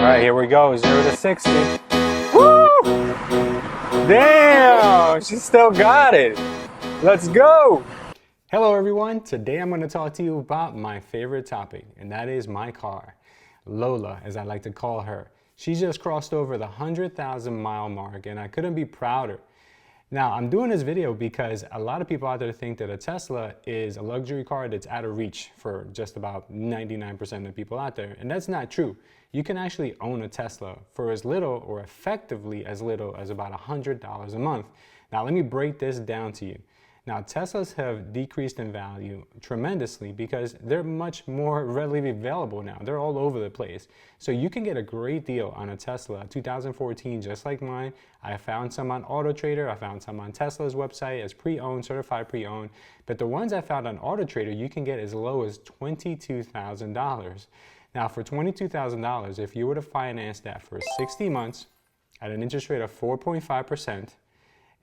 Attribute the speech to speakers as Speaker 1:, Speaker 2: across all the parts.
Speaker 1: right, here we go, 0 to 60. Woo! Damn, she still got it. Let's go. Hello everyone, today I'm going to talk to you about my favorite topic, and that is my car. Lola, as I like to call her. She just crossed over the 100,000 mile mark, and I couldn't be prouder. Now, I'm doing this video because a lot of people out there think that a Tesla is a luxury car that's out of reach for just about 99% of the people out there, and that's not true. You can actually own a Tesla for as little or effectively as little as about $100 a month. Now, let me break this down to you. Now, Teslas have decreased in value tremendously because they're much more readily available now. They're all over the place. So you can get a great deal on a Tesla 2014 just like mine. I found some on Auto Trader. I found some on Tesla's website as pre-owned, certified pre-owned. But the ones I found on Auto Trader, you can get as low as $22,000. Now, for $22,000, if you were to finance that for 60 months at an interest rate of 4.5%,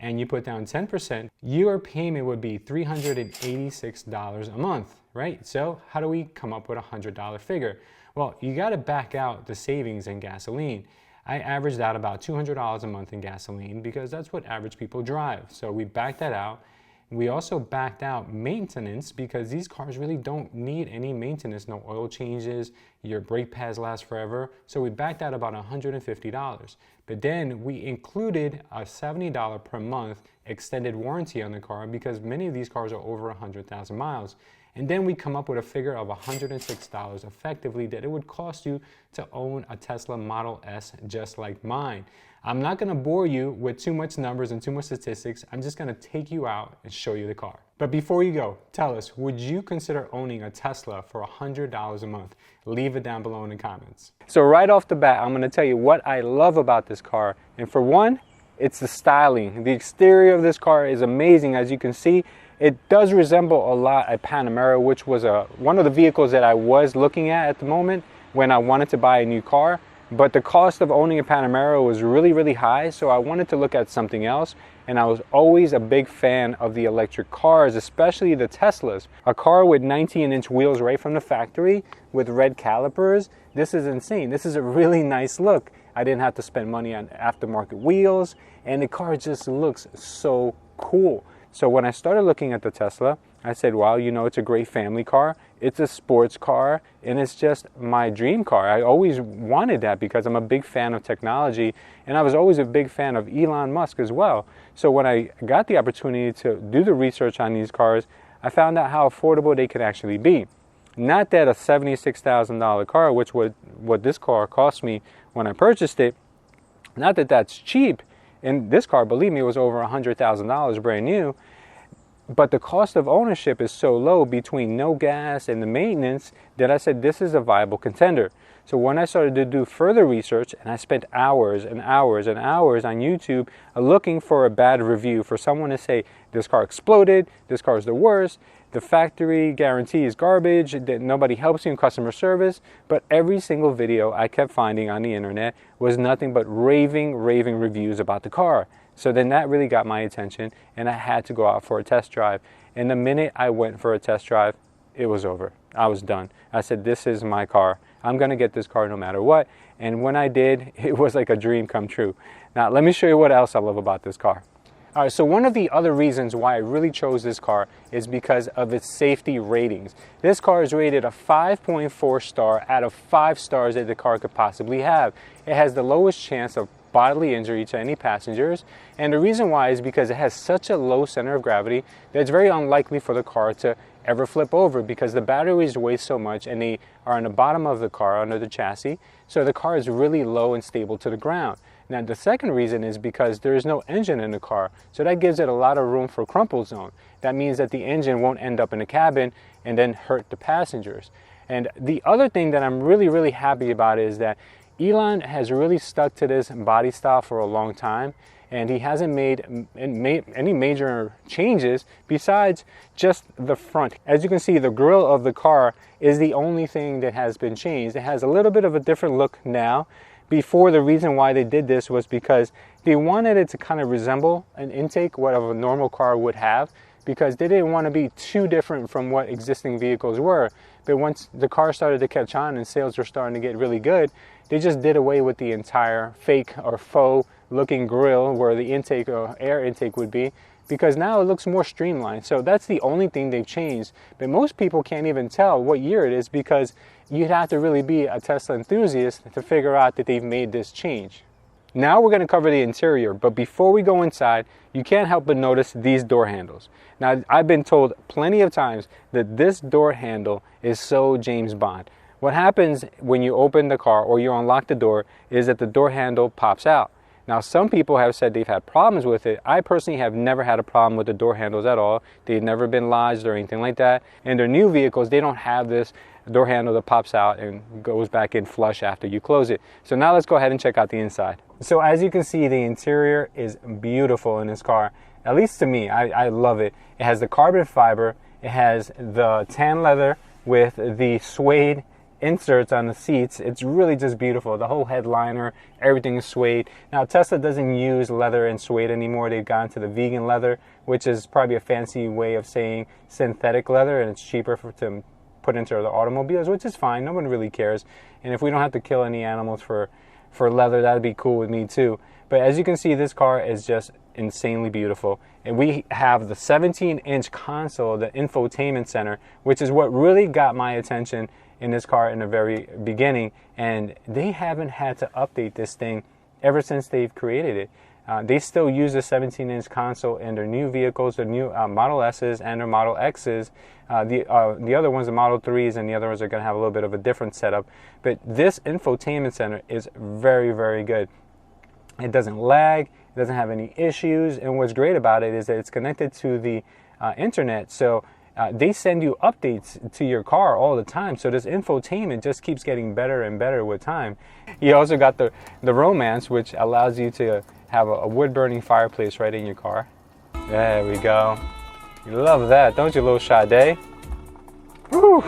Speaker 1: and you put down 10%, your payment would be $386 a month, right? So how do we come up with a $100 figure? Well, you gotta back out the savings in gasoline. I averaged out about $200 a month in gasoline because that's what average people drive. So we backed that out. We also backed out maintenance because these cars really don't need any maintenance, no oil changes, your brake pads last forever. So we backed out about $150. But then we included a $70 per month extended warranty on the car because many of these cars are over 100,000 miles. And then we come up with a figure of $106 effectively that it would cost you to own a Tesla Model S just like mine. I'm not going to bore you with too much numbers and too much statistics. I'm just going to take you out and show you the car. But before you go, tell us, would you consider owning a Tesla for $100 a month? Leave it down below in the comments. So right off the bat, I'm going to tell you what I love about this car. And for one, it's the styling. The exterior of this car is amazing. As you can see, it does resemble a lot a Panamera, which was one of the vehicles that I was looking at the moment when I wanted to buy a new car. But the cost of owning a Panamera was really, really high, so I wanted to look at something else. And I was always a big fan of the electric cars, especially the Teslas. A car with 19-inch wheels right from the factory with red calipers, this is insane. This is a really nice look. I didn't have to spend money on aftermarket wheels, and the car just looks so cool. So when I started looking at the Tesla, I said, wow, you know, it's a great family car. It's a sports car, and it's just my dream car. I always wanted that because I'm a big fan of technology, and I was always a big fan of Elon Musk as well. So when I got the opportunity to do the research on these cars, I found out how affordable they could actually be. Not that a $76,000 car, which was what this car cost me when I purchased it, not that that's cheap. And this car, believe me, was over $100,000 brand new. But the cost of ownership is so low between no gas and the maintenance that I said this is a viable contender. So when I started to do further research, and I spent hours and hours and hours on YouTube looking for a bad review, for someone to say this car exploded, this car is the worst, the factory guarantee is garbage, that nobody helps you in customer service. But every single video I kept finding on the internet was nothing but raving reviews about the car. So then that really got my attention, and I had to go out for a test drive. And the minute I went for a test drive, it was over. I was done. I said, this is my car. I'm going to get this car no matter what. And when I did, it was like a dream come true. Now, let me show you what else I love about this car. All right, so one of the other reasons why I really chose this car is because of its safety ratings. This car is rated a 5.4 star out of 5 stars that the car could possibly have. It has the lowest chance of bodily injury to any passengers, and the reason why is because it has such a low center of gravity that it's very unlikely for the car to ever flip over because the batteries weigh so much and they are on the bottom of the car under the chassis, so the car is really low and stable to the ground. Now the second reason is because there is no engine in the car, so that gives it a lot of room for crumple zone. That means that the engine won't end up in the cabin and then hurt the passengers. And the other thing that I'm really happy about is that Elon has really stuck to this body style for a long time, and he hasn't made any major changes besides just the front. As you can see, the grille of the car is the only thing that has been changed. It has a little bit of a different look now. Before, the reason why they did this was because they wanted it to kind of resemble an intake, what a normal car would have. because they didn't want to be too different from what existing vehicles were. But once the car started to catch on and sales were starting to get really good, they just did away with the entire fake or faux looking grille where the intake or air intake would be, because now it looks more streamlined. So that's the only thing they've changed. But most people can't even tell what year it is, because you'd have to really be a Tesla enthusiast to figure out that they've made this change. Now we're going to cover the interior, but before we go inside, you can't help but notice these door handles. Now, I've been told plenty of times that this door handle is so James Bond. What happens when you open the car or you unlock the door is that the door handle pops out. Now, some people have said they've had problems with it. I personally have never had a problem with the door handles at all. They've never been lodged or anything like that. And their new vehicles, they don't have this door handle that pops out and goes back in flush after you close it. So now let's go ahead and check out the inside. So as you can see, the interior is beautiful in this car. At least to me, I love it. It has the carbon fiber. It has the tan leather with the suede inserts on the seats. It's really just beautiful. The whole headliner, everything is suede. Now, Tesla doesn't use leather and suede anymore. They've gone to the vegan leather, which is probably a fancy way of saying synthetic leather, and it's cheaper to put into the automobiles, which is fine. No one really cares. And if we don't have to kill any animals for leather, that'd be cool with me too. But as you can see, this car is just insanely beautiful. And we have the 17-inch console, the infotainment center, which is what really got my attention in this car in the very beginning. And they haven't had to update this thing ever since they've created it. They still use the 17-inch console in their new vehicles, the new Model S's and their Model X's. The other ones, the Model 3s, and the other ones are going to have a little bit of a different setup. But this infotainment center is very, very good. It doesn't lag. It doesn't have any issues. And what's great about it is that it's connected to the internet. So they send you updates to your car all the time. So this infotainment just keeps getting better and better with time. You also got the Romance, which allows you to have a wood-burning fireplace right in your car. There we go. You love that, don't you, little Sade? Woo!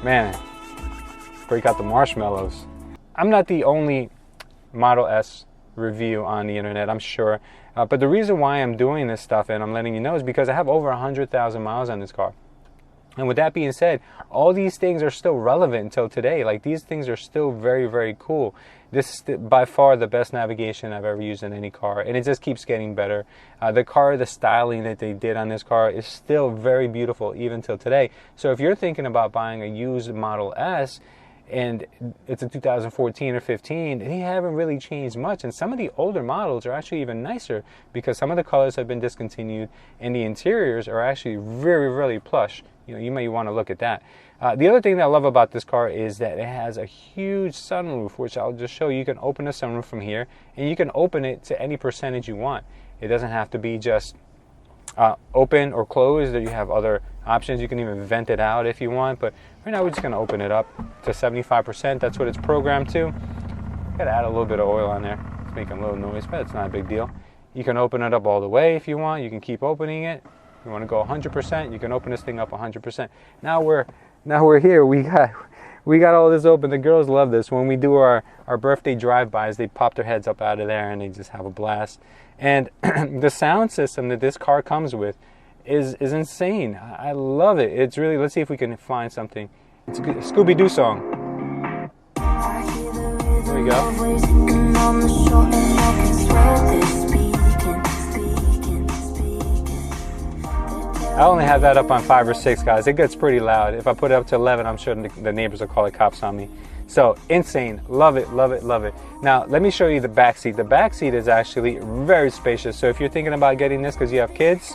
Speaker 1: Man, break out the marshmallows. I'm not the only Model S review on the internet, I'm sure. But the reason why I'm doing this stuff and I'm letting you know is because I have over 100,000 miles on this car. And with that being said, all these things are still relevant until today. Like, these things are still very, very cool. This is by far the best navigation I've ever used in any car, and it just keeps getting better. The styling that they did on this car is still very beautiful even till today. So if you're thinking about buying a used Model S, and it's a 2014 or 15, they haven't really changed much. And some of the older models are actually even nicer because some of the colors have been discontinued and the interiors are actually very, really plush. You know, you may want to look at that. The other thing that I love about this car is that it has a huge sunroof, which I'll just show you. You can open the sunroof from here, and you can open it to any percentage you want. It doesn't have to be just open or closed. You have other options. You can even vent it out if you want, but right now we're just going to open it up to 75%. That's what it's programmed to. Got to add a little bit of oil on there. It's making a little noise, but it's not a big deal. You can open it up all the way if you want. You can keep opening it. If you want to go 100%, you can open this thing up 100%. Now we're here. We got all this open. The girls love this. When we do our birthday drive-bys, they pop their heads up out of there and they just have a blast. And the sound system that this car comes with is insane. I love it. It's really, let's see if we can find something. It's a good Scooby-Doo song. There we go. I only have that up on 5 or 6, guys. It gets pretty loud. If I put it up to 11, I'm sure the neighbors will call the cops on me. So, insane. Love it, love it, love it. Now, let me show you the back seat. The back seat is actually very spacious. So if you're thinking about getting this because you have kids,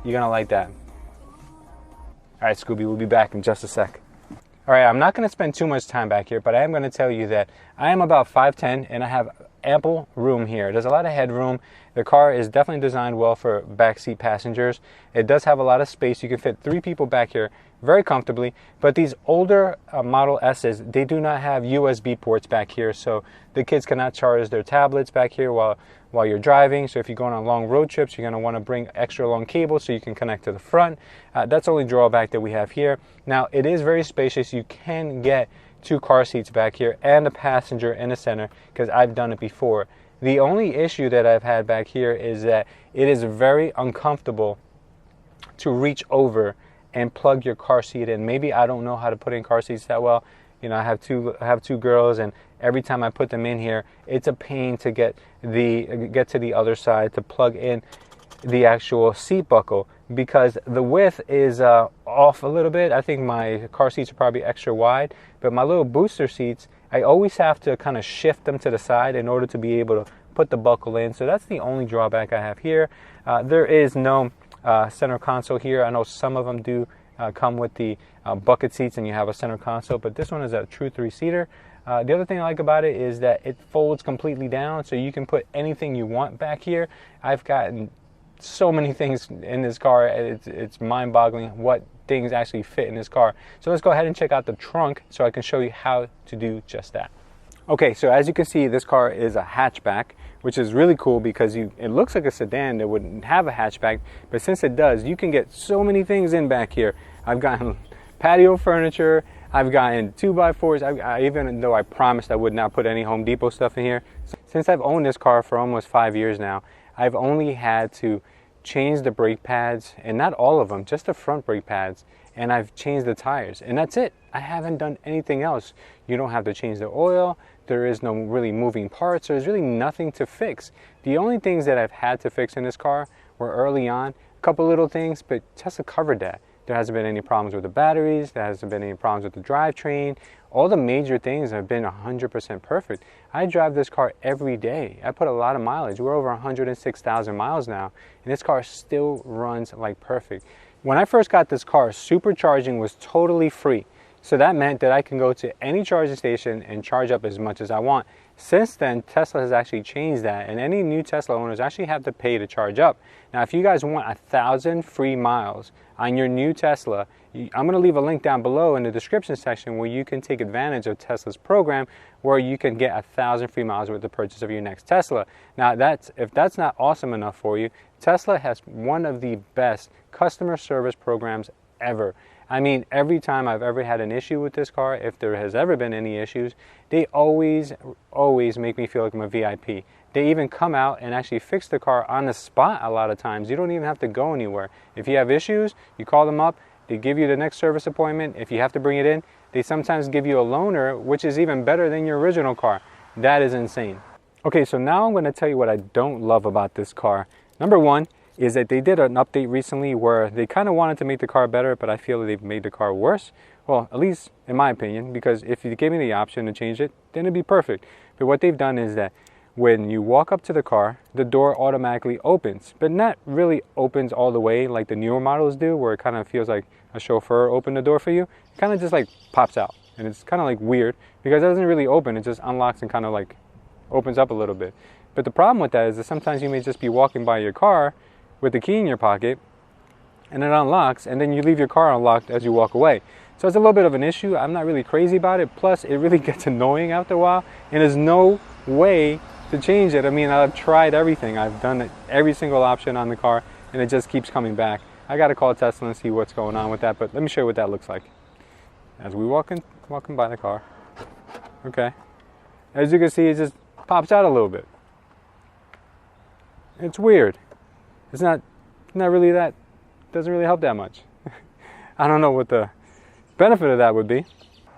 Speaker 1: you're going to like that. All right, Scooby, we'll be back in just a sec. All right, I'm not going to spend too much time back here, but I am going to tell you that I am about 5'10", and I have ample room here. There's a lot of headroom. The car is definitely designed well for backseat passengers. It does have a lot of space. You can fit 3 people back here very comfortably, but these older Model S's, they do not have USB ports back here, so the kids cannot charge their tablets back here while you're driving. So if you're going on long road trips, you're going to want to bring extra long cables so you can connect to the front. That's the only drawback that we have here. Now, it is very spacious. You can get 2 car seats back here and a passenger in the center because I've done it before. The only issue that I've had back here is that it is very uncomfortable to reach over and plug your car seat in. Maybe I don't know how to put in car seats that well. You know, I have two girls, and every time I put them in here, it's a pain to get to the other side to plug in the actual seat buckle, because the width is off a little bit. I think my car seats are probably extra wide, but my little booster seats, I always have to kind of shift them to the side in order to be able to put the buckle in. So that's the only drawback I have here. There is no center console here. I know some of them do come with the bucket seats and you have a center console, but this one is a true 3-seater. The other thing I like about it is that it folds completely down, so you can put anything you want back here. I've gotten so many things in this car, it's mind-boggling what things actually fit in this car. So let's go ahead and check out the trunk so I can show you how to do just that. Okay, so as you can see, this car is a hatchback, which is really cool because it looks like a sedan that wouldn't have a hatchback, but since it does, you can get so many things in back here. I've gotten patio furniture, I've gotten 2x4s, even though I promised I would not put any Home Depot stuff in here. Since I've owned this car for almost 5 years now, I've only had to change the brake pads, and not all of them, just the front brake pads, and I've changed the tires, and that's it. I haven't done anything else. You don't have to change the oil. There is no really moving parts. There's really nothing to fix. The only things that I've had to fix in this car were early on, a couple little things, but Tesla covered that. There hasn't been any problems with the batteries. There hasn't been any problems with the drivetrain. All the major things have been 100% perfect. I drive this car every day. I put a lot of mileage. We're over 106,000 miles now, and this car still runs like perfect. When I first got this car, supercharging was totally free. So that meant that I can go to any charging station and charge up as much as I want. Since then, Tesla has actually changed that, and any new Tesla owners actually have to pay to charge up. Now, if you guys want 1,000 free miles on your new Tesla, I'm going to leave a link down below in the description section where you can take advantage of Tesla's program where you can get 1,000 free miles with the purchase of your next Tesla. Now, if that's not awesome enough for you, Tesla has one of the best customer service programs ever. I mean, every time I've ever had an issue with this car, if there has ever been any issues, they always make me feel like I'm a VIP. They even come out and actually fix the car on the spot a lot of times. You don't even have to go anywhere. If you have issues, you call them up, they give you the next service appointment. If you have to bring it in, they sometimes give you a loaner, which is even better than your original car. That is insane. Okay, so now I'm going to tell you what I don't love about this car. Number one is that they did an update recently where they kind of wanted to make the car better, but I feel that they've made the car worse. Well, at least in my opinion, because if you gave me the option to change it, then it'd be perfect. But what they've done is that when you walk up to the car, the door automatically opens, but not really opens all the way like the newer models do, where it kind of feels like a chauffeur opened the door for you. It kind of just like pops out, and it's kind of like weird because it doesn't really open. It just unlocks and kind of like opens up a little bit. But the problem with that is that sometimes you may just be walking by your car with the key in your pocket and it unlocks, and then you leave your car unlocked as you walk away. So it's a little bit of an issue. I'm not really crazy about it. Plus, it really gets annoying after a while, and there's no way to change it. I mean, I've tried everything. I've done every single option on the car, and it just keeps coming back. I got to call Tesla and see what's going on with that, but let me show you what that looks like. As we walking by the car. Okay. As you can see, it just pops out a little bit. It's weird. It's not really that, doesn't really help that much. I don't know what the benefit of that would be.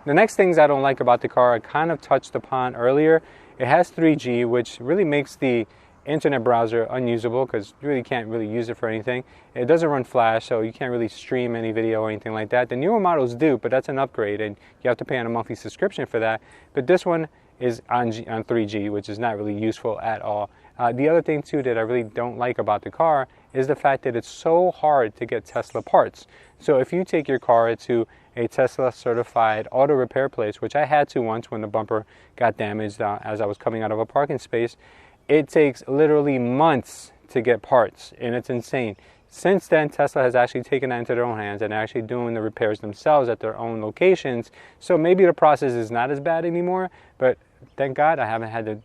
Speaker 1: The next things I don't like about the car, I kind of touched upon earlier. It has 3G, which really makes the internet browser unusable because you really can't really use it for anything. It doesn't run Flash, so you can't really stream any video or anything like that. The newer models do, but that's an upgrade, and you have to pay on a monthly subscription for that. But this one is on 3G, which is not really useful at all. The other thing too that I really don't like about the car is the fact that it's so hard to get Tesla parts. So if you take your car to a Tesla certified auto repair place, which I had to once when the bumper got damaged as I was coming out of a parking space, it takes literally months to get parts, and it's insane. Since then, Tesla has actually taken that into their own hands and actually doing the repairs themselves at their own locations. So maybe the process is not as bad anymore, but thank God I haven't had to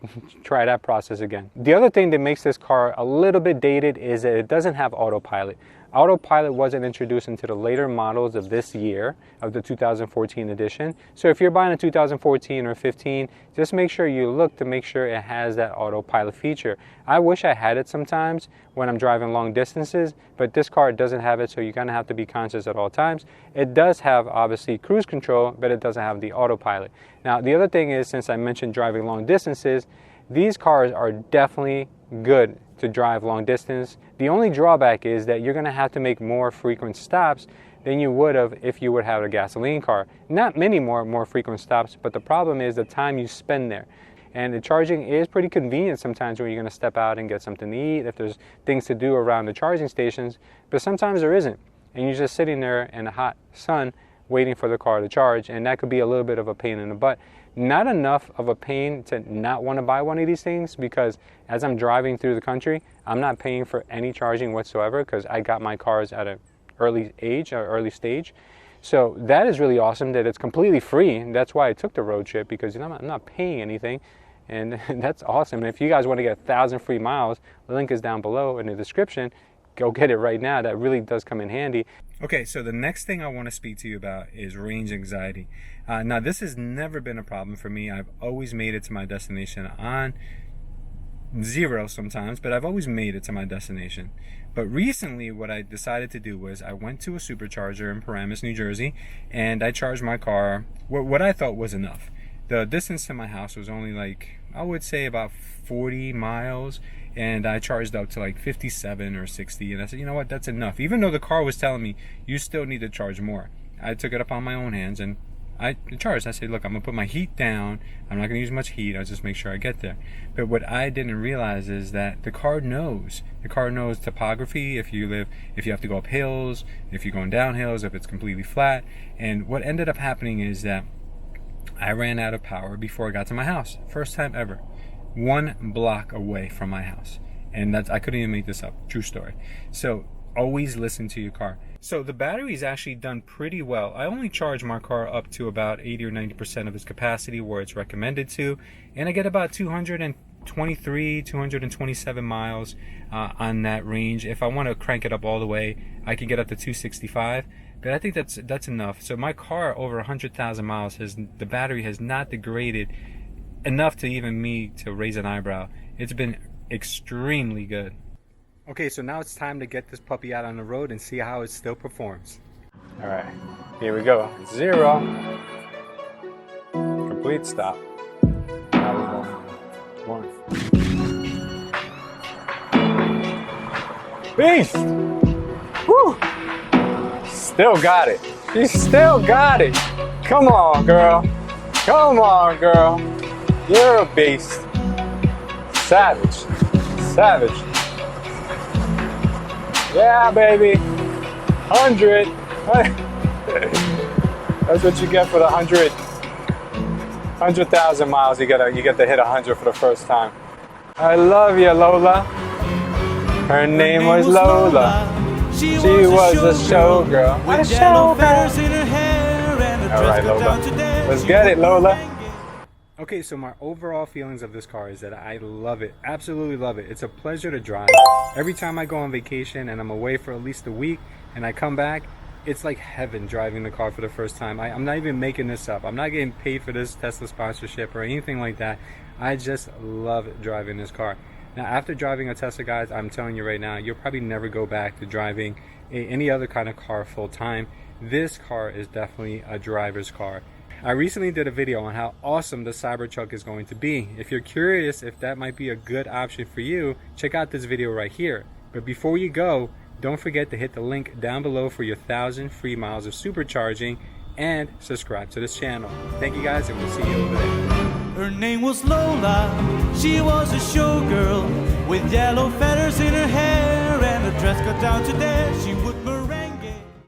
Speaker 1: try that process again. The other thing that makes this car a little bit dated is that it doesn't have autopilot. Autopilot wasn't introduced into the later models of this year, of the 2014 edition. So if you're buying a 2014 or 15, just make sure you look to make sure it has that autopilot feature. I wish I had it sometimes when I'm driving long distances, but this car doesn't have it, so you're gonna have to be conscious at all times. It does have, obviously, cruise control, but it doesn't have the autopilot. Now, the other thing is, since I mentioned driving long distances, these cars are definitely good to drive long distance. The only drawback is that you're going to have to make more frequent stops than you would have if you would have a gasoline car. Not many more frequent stops, but the problem is the time you spend there. And the charging is pretty convenient sometimes when you're going to step out and get something to eat, if there's things to do around the charging stations, but sometimes there isn't. And you're just sitting there in the hot sun waiting for the car to charge, and that could be a little bit of a pain in the butt. Not enough of a pain to not want to buy one of these things, because as I'm driving through the country, I'm not paying for any charging whatsoever because I got my cars at an early stage. So that is really awesome that it's completely free. And that's why I took the road trip, because I'm not paying anything. And that's awesome. And if you guys want to get 1,000 free miles, the link is down below in the description. Go get it right now. That really does come in handy. Okay, so the next thing I want to speak to you about is range anxiety. Now, this has never been a problem for me. I've always made it to my destination on zero sometimes, but I've always made it to my destination. But recently, what I decided to do was I went to a supercharger in Paramus, New Jersey, and I charged my car what I thought was enough. The distance to my house was only like, I would say about 40 miles, and I charged up to like 57 or 60, and I said, you know what, that's enough. Even though the car was telling me, you still need to charge more. I took it up on my own hands, and I charged. I said, look, I'm going to put my heat down. I'm not going to use much heat. I'll just make sure I get there. But what I didn't realize is that the car knows. The car knows topography, if you have to go up hills, if you're going down hills, if it's completely flat. And what ended up happening is that I ran out of power before I got to my house. First time ever. 1 block away from my house. And I couldn't even make this up. True story. So always listen to your car. So the battery's actually done pretty well. I only charge my car up to about 80 or 90% of its capacity where it's recommended to. And I get about 223, 227 miles on that range. If I want to crank it up all the way, I can get up to 265. But I think that's enough. So my car over 100,000 miles, the battery has not degraded enough to even me to raise an eyebrow. It's been extremely good. Okay, so now it's time to get this puppy out on the road and see how it still performs. All right, here we go. 0. Complete stop. Now we're going 1. Beast! Woo! Still got it. She still got it. Come on, girl. Come on, girl. You're a beast. Savage. Savage. Yeah, baby. 100. That's what you get for the 100,000 miles. You get to hit 100 for the first time. I love you, Lola. Her name was Lola. She was a showgirl. A showgirl. All right, Lola. Let's get it, Lola. Okay, so my overall feelings of this car is that I love it. Absolutely love it. It's a pleasure to drive. Every time I go on vacation and I'm away for at least a week and I come back, it's like heaven driving the car for the first time. I'm not even making this up. I'm not getting paid for this Tesla sponsorship or anything like that. I just love driving this car. Now, after driving a Tesla, guys, I'm telling you right now, you'll probably never go back to driving any other kind of car full time. This car is definitely a driver's car. I recently did a video on how awesome the Cybertruck is going to be. If you're curious if that might be a good option for you, check out this video right here. But before you go, don't forget to hit the link down below for your 1,000 free miles of supercharging and subscribe to this channel. Thank you guys, and we'll see you over there.
Speaker 2: Her name was Lola, she was a showgirl with yellow feathers in her hair and her dress cut down to there.